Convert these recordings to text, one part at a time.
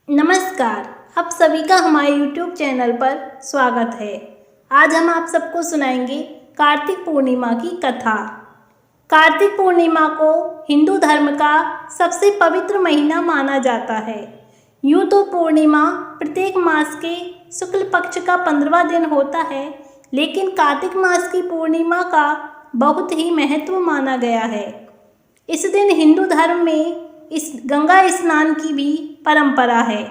नमस्कार। आप सभी का हमारे YouTube चैनल पर स्वागत है। आज हम आप सबको सुनाएंगे कार्तिक पूर्णिमा की कथा। कार्तिक पूर्णिमा को हिंदू धर्म का सबसे पवित्र महीना माना जाता है। यूँ तो पूर्णिमा प्रत्येक मास के शुक्ल पक्ष का 15वां दिन होता है, लेकिन कार्तिक मास की पूर्णिमा का बहुत ही महत्व माना गया है। इस दिन हिंदू धर्म में इस गंगा स्नान की भी परंपरा है।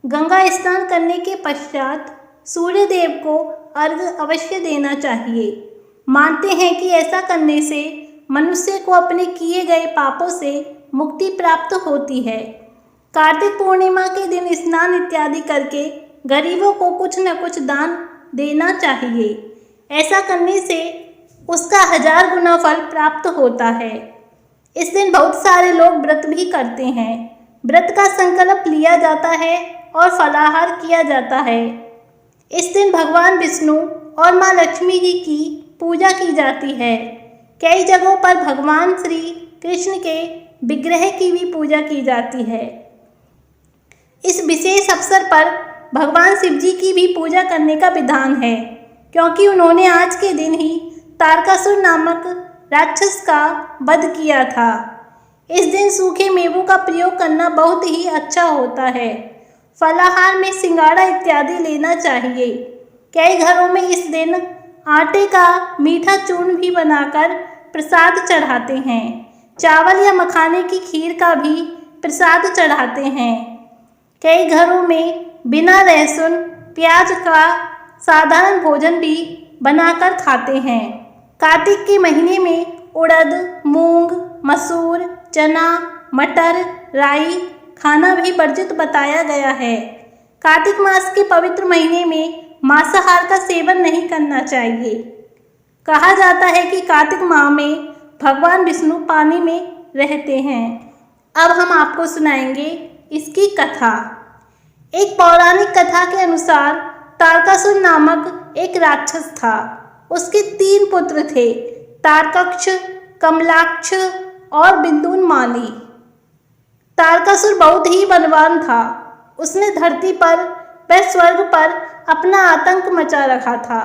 गंगा स्नान करने के पश्चात सूर्य देव को अर्घ्य अवश्य देना चाहिए। मानते हैं कि ऐसा करने से मनुष्य को अपने किए गए पापों से मुक्ति प्राप्त होती है। कार्तिक पूर्णिमा के दिन स्नान इत्यादि करके गरीबों को कुछ न कुछ दान देना चाहिए। ऐसा करने से उसका 1000 गुना फल प्राप्त होता है। इस दिन बहुत सारे लोग व्रत भी करते हैं। व्रत का संकल्प लिया जाता है और फलाहार किया जाता है। इस दिन भगवान विष्णु और माँ लक्ष्मी जी की पूजा की जाती है। कई जगहों पर भगवान श्री कृष्ण के विग्रह की भी पूजा की जाती है। इस विशेष अवसर पर भगवान शिव जी की भी पूजा करने का विधान है, क्योंकि उन्होंने आज के दिन ही तारकासुर नामक राक्षस का वध किया था। इस दिन सूखे मेवों का प्रयोग करना बहुत ही अच्छा होता है। फलाहार में सिंगाड़ा इत्यादि लेना चाहिए। कई घरों में इस दिन आटे का मीठा चूर्ण भी बनाकर प्रसाद चढ़ाते हैं। चावल या मखाने की खीर का भी प्रसाद चढ़ाते हैं। कई घरों में बिना लहसुन प्याज का साधारण भोजन भी बनाकर खाते हैं। कार्तिक के महीने में उड़द, मूंग, मसूर, चना, मटर, राई खाना भी वर्जित बताया गया है। कार्तिक मास के पवित्र महीने में मांसाहार का सेवन नहीं करना चाहिए। कहा जाता है कि कार्तिक माह में भगवान विष्णु पानी में रहते हैं। अब हम आपको सुनाएंगे इसकी कथा। एक पौराणिक कथा के अनुसार तारकासुर नामक एक राक्षस था। उसके 3 पुत्र थे, तारकक्ष, कमलाक्ष और बिंदुनमाली। तारकासुर बहुत ही बलवान था। उसने धरती पर व स्वर्ग पर अपना आतंक मचा रखा था,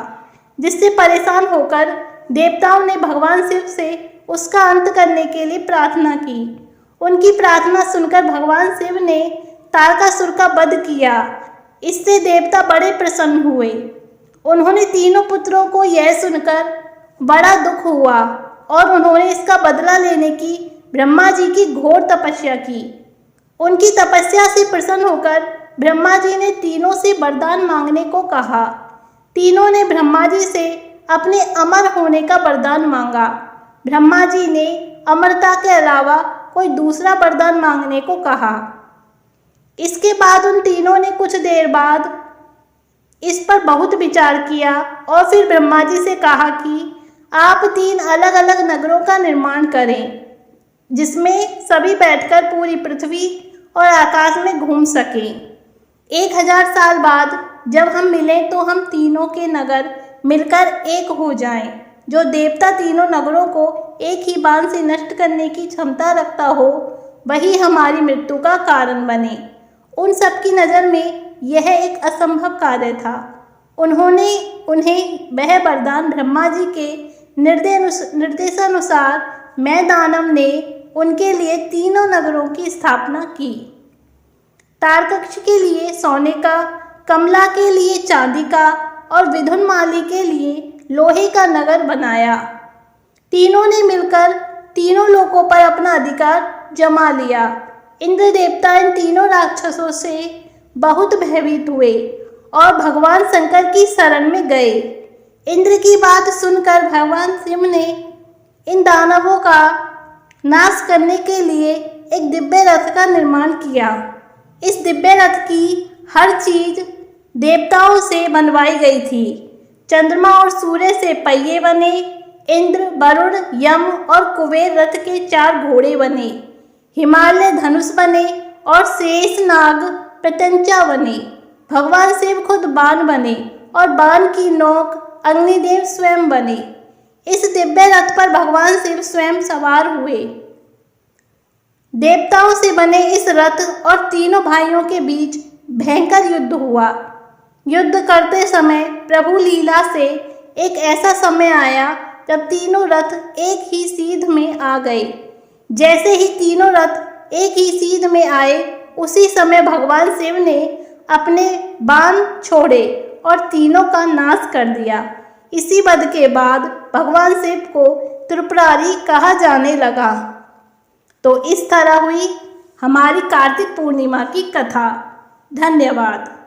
जिससे परेशान होकर देवताओं ने भगवान शिव से उसका अंत करने के लिए प्रार्थना की। उनकी प्रार्थना सुनकर भगवान शिव ने तारकासुर का वध किया। इससे देवता बड़े प्रसन्न हुए। उन्होंने तीनों पुत्रों को यह सुनकर बड़ा दुख हुआ और उन्होंने इसका बदला लेने की ब्रह्मा जी की घोर तपस्या की। उनकी तपस्या से प्रसन्न होकर ब्रह्मा जी ने तीनों से वरदान मांगने को कहा। तीनों ने ब्रह्मा जी से अपने अमर होने का वरदान मांगा। ब्रह्मा जी ने अमरता के अलावा कोई दूसरा वरदान मांगने को कहा। इसके बाद उन तीनों ने कुछ देर बाद इस पर बहुत विचार किया और फिर ब्रह्मा जी से कहा कि आप 3 अलग अलग नगरों का निर्माण करें, जिसमें सभी बैठकर पूरी पृथ्वी और आकाश में घूम सकें। 1000 साल बाद जब हम मिलें तो हम तीनों के नगर मिलकर एक हो जाएं। जो देवता तीनों नगरों को एक ही बाण से नष्ट करने की क्षमता रखता हो, वही हमारी मृत्यु का कारण बने। उन सबकी नज़र में यह एक असंभव कार्य था। उन्हें वह वरदान ब्रह्मा जी के निर्देशानुसार मैं दानव ने उनके लिए तीनों नगरों की स्थापना की। तारकक्ष के लिए सोने का, कमला के लिए चांदी का और विदुनमाली के लिए लोहे का नगर बनाया। तीनों ने मिलकर तीनों लोकों पर अपना अधिकार जमा लिया। इंद्र देवता इन तीनों राक्षसों से बहुत भयभीत हुए और भगवान शंकर की शरण में गए। इंद्र की बात सुनकर भगवान शिव ने इन दानवों का नाश करने के लिए एक दिव्य रथ का निर्माण किया। इस दिव्य रथ की हर चीज देवताओं से बनवाई गई थी। चंद्रमा और सूर्य से पहिए बने। इंद्र, वरुण, यम और कुबेर रथ के 4 घोड़े बने। हिमालय धनुष बने और शेष नाग प्रत्यंचा बने। भगवान शिव खुद बाण बने और बाण की नोक अग्निदेव स्वयं बने। इस दिव्य रथ पर भगवान शिव स्वयं सवार हुए। देवताओं से बने इस रथ और तीनों भाइयों के बीच भयंकर युद्ध हुआ। युद्ध करते समय प्रभु लीला से एक ऐसा समय आया जब तीनों रथ एक ही सीध में आ गए। जैसे ही तीनों रथ एक ही सीध में आए, उसी समय भगवान शिव ने अपने बाण छोड़े और तीनों का नाश कर दिया। इसी वध के बाद भगवान शिव को त्रिपुरारी कहा जाने लगा। तो इस तरह हुई हमारी कार्तिक पूर्णिमा की कथा। धन्यवाद।